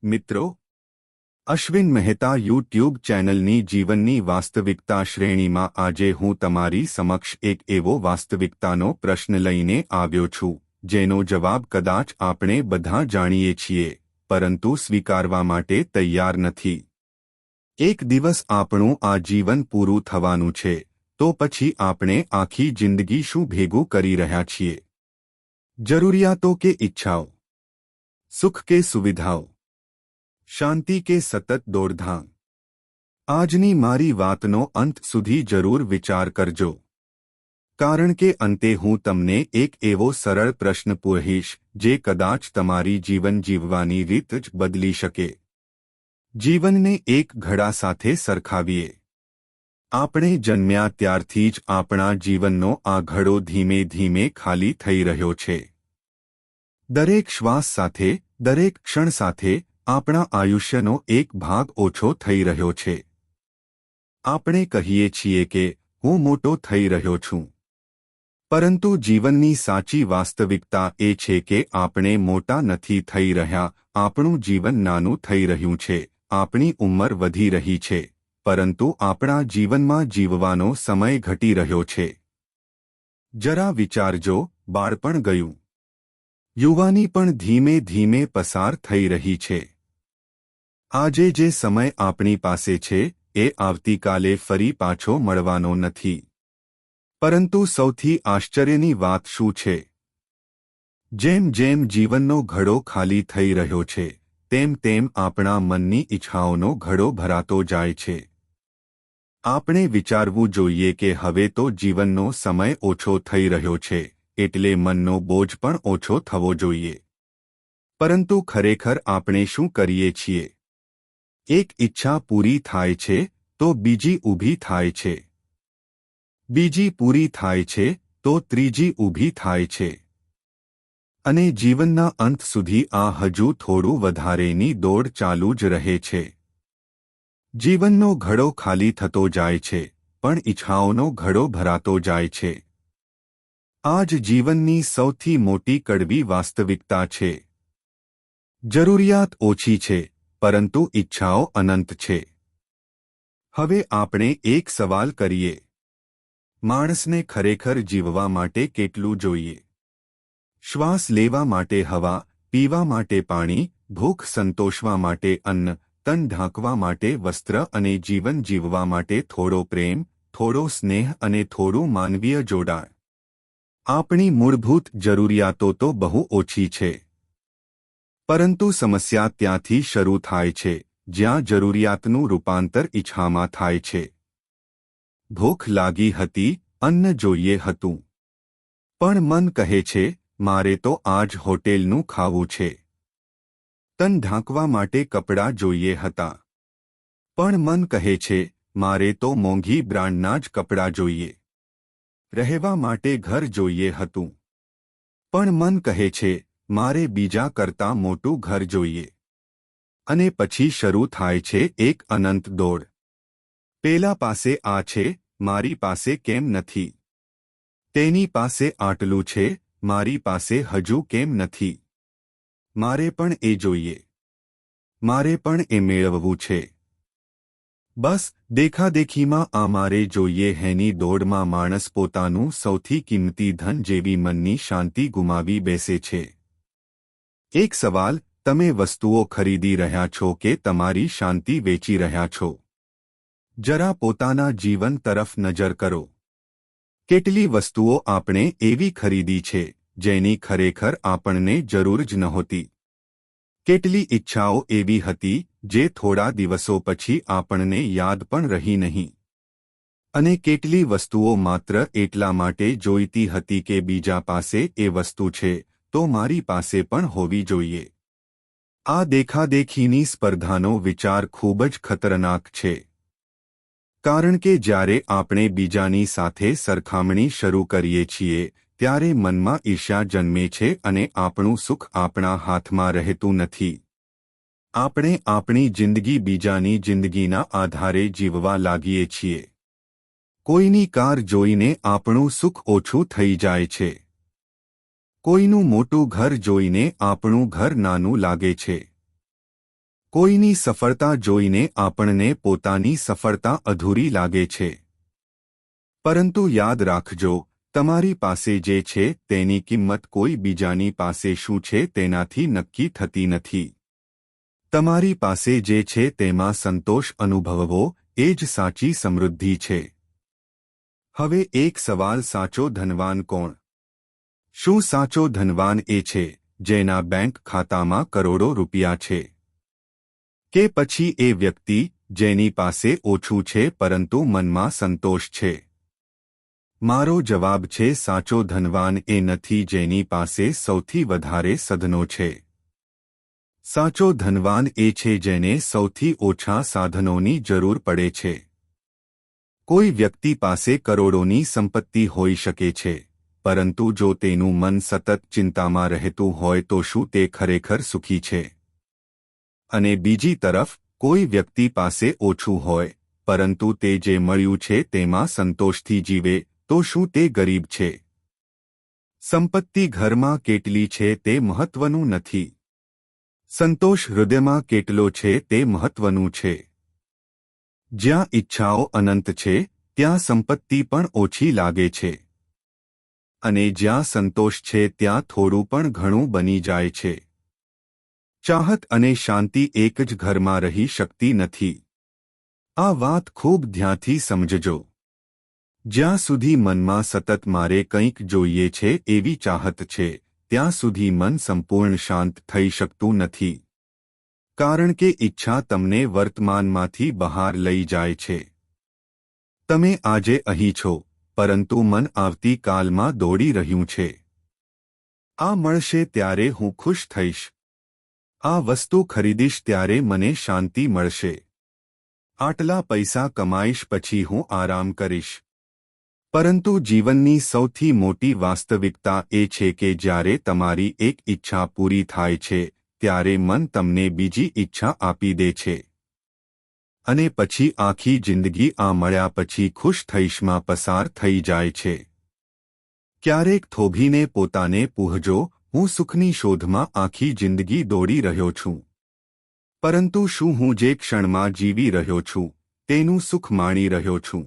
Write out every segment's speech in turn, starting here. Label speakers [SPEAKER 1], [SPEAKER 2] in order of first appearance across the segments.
[SPEAKER 1] મિત્રો, અશ્વિન મહેતા યુટ્યુબ ચેનલની જીવનની વાસ્તવિકતા શ્રેણીમાં આજે હું તમારી સમક્ષ એક એવો વાસ્તવિકતાનો પ્રશ્ન લઈને આવ્યો છું જેનો જવાબ કદાચ આપણે બધા જાણીએ છીએ પરંતુ સ્વીકારવા માટે તૈયાર નથી। એક દિવસ આપણું આ જીવન પૂરું થવાનું છે તો પછી આપણે આખી જિંદગી શું ભેગું કરી રહ્યા છીએ? જરૂરિયાતો કે ઈચ્છાઓ, સુખ કે સુવિધાઓ, શાંતિ કે સતત દોડધામ? આજની મારી વાતનો અંત સુધી જરૂર વિચાર કરજો, કારણ કે અંતે હું તમને એક એવો સરળ પ્રશ્ન પૂછીશ જે કદાચ તમારી જીવન જીવવાની રીત જ બદલી શકે। જીવનને એક ઘડા સાથે સરખાવીએ। આપણે જન્મ્યા ત્યારથી જ આપણા જીવનનો આ ઘડો ધીમે ધીમે ખાલી થઈ રહ્યો છે। દરેક શ્વાસ સાથે, દરેક ક્ષણ સાથે આપણા આયુષ્યનો એક ભાગ ઓછો થઈ રહ્યો છે। આપણે કહીએ છીએ કે હું મોટો થઈ રહ્યો છું, પરંતુ જીવનની સાચી વાસ્તવિકતા એ છે કે આપણે મોટા નથી થઈ રહ્યા। આપણું જીવન નાનું થઈ રહ્યું છે, આપણી ઉંમર વધી રહી છે, પરંતુ આપણા જીવનમાં જીવવાનો સમય ઘટી રહ્યો છે। જરા વિચારજો, બાળપણ ગયું, યુવાની પણ ધીમે ધીમે પસાર થઈ રહી છે। આજે જે સમય આપણી પાસે છે એ આવતીકાલે ફરી પાછો મળવાનો નથી। પરંતુ સૌથી આશ્ચર્યની વાત શું છે? જેમ જેમ જીવનનો ઘડો ખાલી થઈ રહ્યો છે તેમ તેમ આપણા મનની ઈચ્છાઓનો ઘડો ભરાતો જાય છે। આપણે વિચારવું જોઈએ કે હવે તો જીવનનો સમય ઓછો થઈ રહ્યો છે એટલે મનનો બોજ પણ ઓછો થવો જોઈએ। પરંતુ ખરેખર આપણે શું કરીએ છીએ? એક ઈચ્છા પૂરી થાય છે તો બીજી ઊભી થાય છે, બીજી પૂરી થાય છે તો ત્રીજી ઊભી થાય છે, અને જીવનના અંત સુધી આ હજુ થોડું વધારેની દોડ ચાલુ જ રહે છે। જીવનનો ઘડો ખાલી થતો જાય છે પણ ઈચ્છાઓનો ઘડો ભરાતો જાય છે। આ જ જીવનની સૌથી મોટી કડવી વાસ્તવિકતા છે। જરૂરિયાત ઓછી છે પરંતુ ઈચ્છાઓ અનંત છે। હવે આપણે એક સવાલ કરીએ, માણસને ખરેખર જીવવા માટે કેટલું જોઈએ? શ્વાસ લેવા માટે હવા, પીવા માટે પાણી, ભૂખ સંતોષવા માટે અન્ન, તન ઢાંકવા માટે વસ્ત્ર અને જીવન જીવવા માટે થોડો પ્રેમ, થોડો સ્નેહ અને થોડું માનવીય જોડાણ। આપણી મૂળભૂત જરૂરિયાતો તો બહુ ઓછી છે, પરંતુ સમસ્યા ત્યાંથી શરૂ થાય છે જ્યાં જરૂરિયાતનું રૂપાંતર ઈચ્છામાં થાય છે। ભૂખ લાગી હતી, અન્ન જોઈએ હતું, પણ મન કહે છે મારે તો આજ હોટેલનું ખાવું છે। તન ઢાંકવા માટે કપડાં જોઈએ હતા, પણ મન કહે છે મારે તો મોંઘી બ્રાન્ડના જ કપડાં જોઈએ। રહેવા માટે ઘર જોઈએ હતું, પણ મન કહે છે મારે બીજા કરતાં મોટું ઘર જોઈએ। અને પછી શરૂ થાય છે એક અનંત દોડ। પેલા પાસે આ છે, મારી પાસે કેમ નથી? તેની પાસે આટલું છે, મારી પાસે હજુ કેમ નથી? મારે પણ એ જોઈએ, મારે પણ એ મેળવવું છે। બસ દેખાદેખીમાં આ મારે જોઈએ હેની દોડમાં માણસ પોતાનું સૌથી કિંમતી ધન જેવી મનની શાંતિ ગુમાવી બેસે છે। એક સવાલ, તમે વસ્તુઓ ખરીદી રહ્યા છો કે તમારી શાંતિ વેચી રહ્યા છો? જરા પોતાના જીવન તરફ નજર કરો। કેટલી વસ્તુઓ આપણે એવી ખરીદી છે જેની ખરેખર આપણને જરૂર જ નહોતી? કેટલી ઈચ્છાઓ એવી હતી જે થોડા દિવસો પછી આપણને યાદ પણ રહી નહીં? અને કેટલી વસ્તુઓ માત્ર એટલા માટે જોઈતી હતી કે બીજા પાસે એ વસ્તુ છે તો મારી પાસે પણ હોવી જોઈએ? આ દેખાદેખીની સ્પર્ધાનો વિચાર ખૂબ જ ખતરનાક છે, કારણ કે જ્યારે આપણે બીજાની સાથે સરખામણી શરૂ કરીએ છીએ ત્યારે મનમાં ઈર્ષ્યા જન્મે છે અને આપણું સુખ આપણા હાથમાં રહેતું નથી। આપણે આપણી જિંદગી બીજાની જિંદગીના આધારે જીવવા લાગીએ છીએ। કોઈની કાર જોઈને આપણું સુખ ઓછું થઈ જાય છે, કોઈનું મોટું ઘર જોઈને આપણું ઘર નાનું લાગે છે, કોઈની સફળતા જોઈને આપણને પોતાની સફળતા અધૂરી લાગે છે, પરંતુ યાદ રાખજો, તમારી પાસે જે છે તેની કિંમત કોઈ બીજાની પાસે શું છે તેનાથી નક્કી થતી નથી. તમારી પાસે જે છે તેમાં સંતોષ અનુભવવો એ જ સાચી સમૃદ્ધિ છે. હવે એક સવાલ: સાચો ધનવાન કોણ? શું સાચો ધનવાન એ છે જેના બેંક ખાતામાં કરોડો રૂપિયા છે, કે પછી એ વ્યક્તિ જેની પાસે ઓછું છે પરંતુ મનમાં સંતોષ છે? મારો જવાબ છે, સાચો ધનવાન એ નથી જેની પાસે સૌથી વધારે સાધનો છે. સાચો ધનવાન એ છે જેને સૌથી ઓછા સાધનોની જરૂર પડે છે. કોઈ વ્યક્તિ પાસે કરોડોની સંપત્તિ હોઈ શકે છે, પરંતુ જો તેનું મન સતત ચિંતામાં રહેતું હોય તો શું તે ખરેખર સુખી છે? અને બીજી તરફ કોઈ વ્યક્તિ પાસે ઓછું હોય પરંતુ તે જે મળ્યું છે તેમાં સંતોષથી જીવે તો શું તે ગરીબ છે? સંપત્તિ ઘરમાં કેટલી છે તે મહત્વનું નથી. સંતોષ હૃદયમાં કેટલો છે તે મહત્વનું છે. જ્યાં ઈચ્છાઓ અનંત છે ત્યાં સંપત્તિ પણ ઓછી લાગે છે, અને જ્યાં સંતોષ છે ત્યાં થોડું પણ ઘણું બની જાય છે. ચાહત અને શાંતિ એક જ ઘરમાં રહી શકતી નથી. આ વાત ખૂબ ધ્યાનથી સમજજો. જ્યાં સુધી મનમાં સતત મારે કંઈક જોઈએ છે એવી ચાહત છે, ત્યાં સુધી મન સંપૂર્ણ શાંત થઈ શકતું નથી. કારણ કે ઈચ્છા તમને વર્તમાનમાંથી બહાર લઈ જાય છે. તમે આજે અહીં છો, પરંતુ મન આવતીકાલમાં દોડી રહ્યું છે. આ મળશે ત્યારે હું ખુશ થઈશ. આ વસ્તુ ખરીદીશ ત્યારે મને શાંતિ મળશે. આટલા પૈસા કમાઈશ પછી હું આરામ કરીશ. પરંતુ જીવનની સૌથી મોટી વાસ્તવિકતા એ છે કે જ્યારે તમારી એક ઈચ્છા પૂરી થાય છે ત્યારે મન તમને બીજી ઈચ્છા આપી દે છે. અને પછી આખી જિંદગી આ મળ્યા પછી ખુશ થઈશમાં પસાર થઈ જાય છે. ક્યારેક થોભીને પોતાને પૂછજો, હું સુખની શોધમાં આખી જિંદગી દોડી રહ્યો છું, પરંતુ શું હું જે ક્ષણમાં જીવી રહ્યો છું તેનું સુખ માણી રહ્યો છું?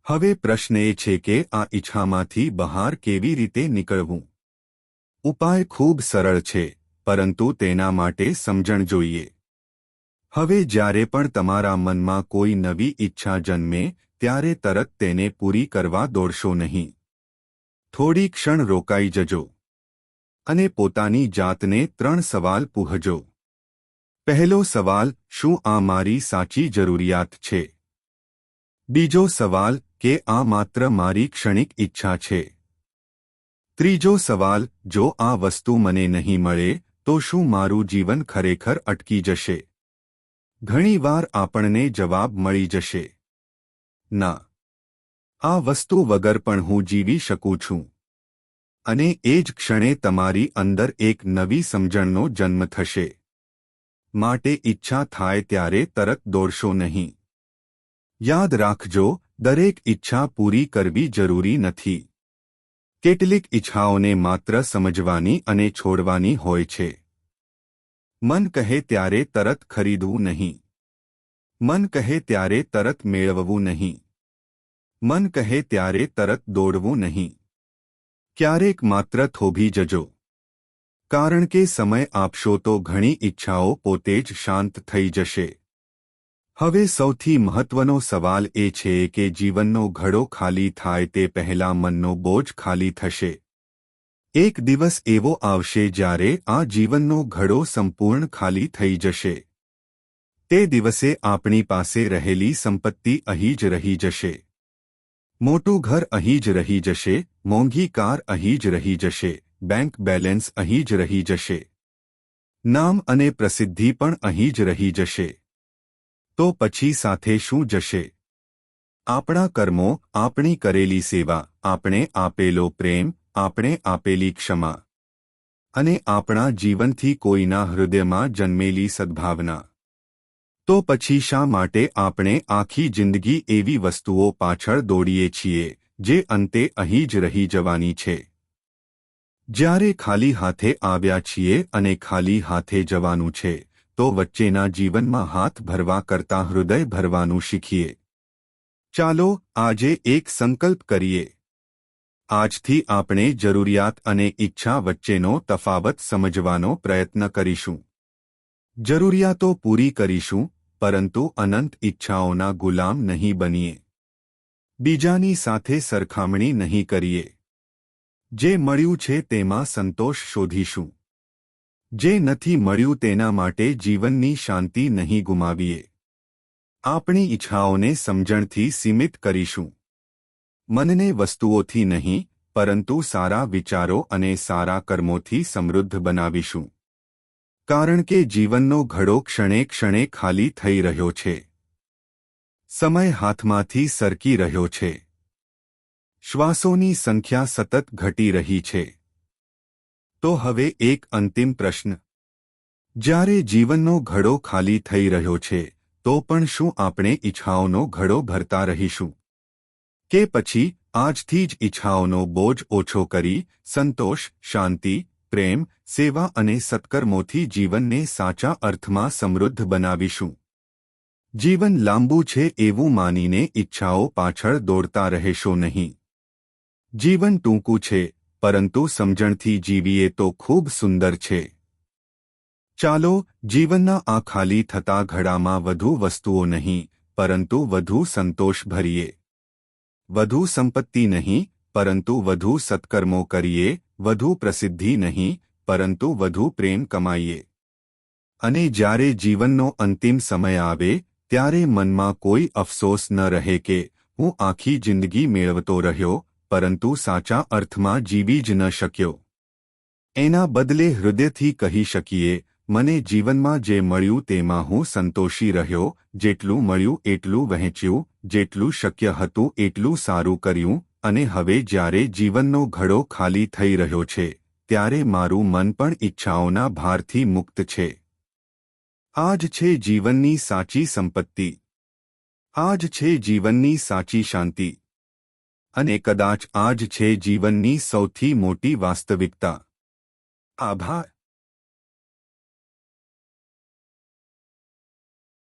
[SPEAKER 1] હવે પ્રશ્ન એ છે કે આ ઈચ્છામાંથી બહાર કેવી રીતે નીકળવું? ઉપાય ખૂબ સરળ છે, પરંતુ તેના માટે સમજણ જોઈએ. હવે જ્યારે પણ તમારા મનમાં કોઈ નવી ઈચ્છા જન્મે ત્યારે તરત તેને પૂરી કરવા દોડશો નહીં. થોડી ક્ષણ રોકાઈ જજો અને પોતાની જાતને 3 સવાલ પૂછજો. પહેલો સવાલ: શું આ મારી સાચી જરૂરિયાત છે? બીજો સવાલ: કે આ માત્ર મારી ક્ષણિક ઈચ્છા છે? ત્રીજો સવાલ: જો આ વસ્તુ મને નહીં મળે તો શું મારું જીવન ખરેખર અટકી જશે? ઘણીવાર આપણને જવાબ મળી જશે, ના, આ વસ્તુ વગર પણ હું જીવી શકું છું. અને એ જ ક્ષણે તમારી અંદર એક નવી સમજણનો જન્મ થશે. માટે ઈચ્છા થાય ત્યારે તરત દોડશો નહીં. યાદ રાખજો, દરેક ઈચ્છા પૂરી કરવી જરૂરી નથી. કેટલીક ઈચ્છાઓને માત્ર સમજવાની અને છોડવાની હોય છે. મન કહે ત્યારે તરત ખરીદવું નહીં. મન કહે ત્યારે તરત મેળવવું નહીં. મન કહે ત્યારે તરત દોડવું નહીં. ક્યારેક માત્ર થોભી જજો. કારણ કે સમય આપશો તો ઘણી ઈચ્છાઓ પોતે જ શાંત થઈ જશે. હવે સૌથી મહત્વનો સવાલ એ છે કે જીવનનો ઘડો ખાલી થાય તે પહેલાં મનનો બોજ ખાલી થશે. એક દિવસ એવો આવશે જ્યારે આ જીવનનો ઘડો સંપૂર્ણ ખાલી થઈ જશે. તે દિવસે આપણી પાસે રહેલી સંપત્તિ અહીં જ રહી જશે. મોટું ઘર અહીં જ રહી જશે, મોંઘી કાર અહીં જ રહી જશે, બેંક બેલેન્સ અહીં જ રહી જશે. નામ અને પ્રસિદ્ધિ પણ અહીં જ રહી જશે. તો પછી સાથે શું જશે? આપણા કર્મો, આપણી કરેલી સેવા, આપણે આપેલો પ્રેમ, આપણે આપેલી ક્ષમા અને આપણા જીવનથી કોઈના હૃદયમાં જન્મેલી સદ્ભાવના. તો પછી શા માટે આપણે આખી જિંદગી એવી વસ્તુઓ પાછળ દોડીએ છીએ જે અંતે અહીં જ રહી જવાની છે? જ્યારે ખાલી હાથે આવ્યા છીએ અને ખાલી હાથે જવાનું છે તો વચ્ચેના જીવનમાં હાથ ભરવા કરતાં હૃદય ભરવાનું શીખીએ. ચાલો આજે એક સંકલ્પ કરીએ. આજથી આપણે જરૂરિયાત અને ઈચ્છા વચ્ચેનો તફાવત સમજવાનો પ્રયત્ન કરીશું. જરૂરિયાતો પૂરી કરીશું, પરંતુ અનંત ઈચ્છાઓના ગુલામ નહીં બનીએ. બીજાની સાથે સરખામણી નહીં કરીએ. જે મળ્યું છે તેમાં સંતોષ શોધીશું. જે નથી મળ્યું તેના માટે જીવનની શાંતિ નહીં ગુમાવીએ. આપણી ઈચ્છાઓને સમજણથી સીમિત કરીશું. મનને વસ્તુઓથી નહીં, પરંતુ સારા વિચારો અને સારા કર્મોથી સમૃદ્ધ બનાવીશું. કારણ કે જીવનનો ઘડો ક્ષણે ક્ષણે ખાલી થઈ રહ્યો છે. સમય હાથમાંથી સરકી રહ્યો છે. શ્વાસોની સંખ્યા સતત ઘટી રહી છે. તો હવે એક અંતિમ પ્રશ્ન. જ્યારે જીવનનો ઘડો ખાલી થઈ રહ્યો છે, તો પણ શું આપણે ઈચ્છાઓનો ઘડો ભરતા રહીશું? કે પછી આજથી જ ઈચ્છાઓનો બોજ ઓછો કરી સંતોષ, શાંતિ, પ્રેમ, સેવા અને સત્કર્મોથી જીવનને સાચા અર્થમાં સમૃદ્ધ બનાવીશું? જીવન લાંબુ છે એવું માનીને ઈચ્છાઓ પાછળ દોડતા રહેશો નહીં. જીવન ટૂંકું છે, પરંતુ સમજણથી જીવીએ તો ખૂબ સુંદર છે. ચાલો જીવનના આ ખાલી થતા ઘડામાં વધુ વસ્તુઓ નહીં, પરંતુ વધુ સંતોષ ભરીએ. વધુ સંપત્તિ નહીં, પરંતુ વધુ સત્કર્મો કરીએ. વધુ પ્રસિદ્ધિ નહીં, પરંતુ વધુ પ્રેમ કમાઈએ. અને જ્યારે જીવનનો અંતિમ સમય આવે, ત્યારે મનમાં કોઈ અફસોસ ન રહે કે હું આખી જિંદગી મેળવતો રહ્યો, પરંતુ સાચા અર્થમાં જીવી જ ન શક્યો. એના બદલે હૃદયથી કહી શકીએ, મને જીવનમાં જે મળ્યું તેમાં હું સંતોષી રહ્યો. જેટલું મળ્યું એટલું વહેંચ્યું, જેટલું શક્ય હતું એટલું સારું કર્યું. અને હવે જ્યારે જીવનનો ઘડો ખાલી થઈ રહ્યો છે, ત્યારે મારું મન પણ ઈચ્છાઓના ભારથી મુક્ત છે. આ જ છે જીવનની સાચી સંપત્તિ. આ જ છે જીવનની સાચી શાંતિ. અને કદાચ આ જ છે જીવનની સૌથી મોટી વાસ્તવિકતા. આભાર.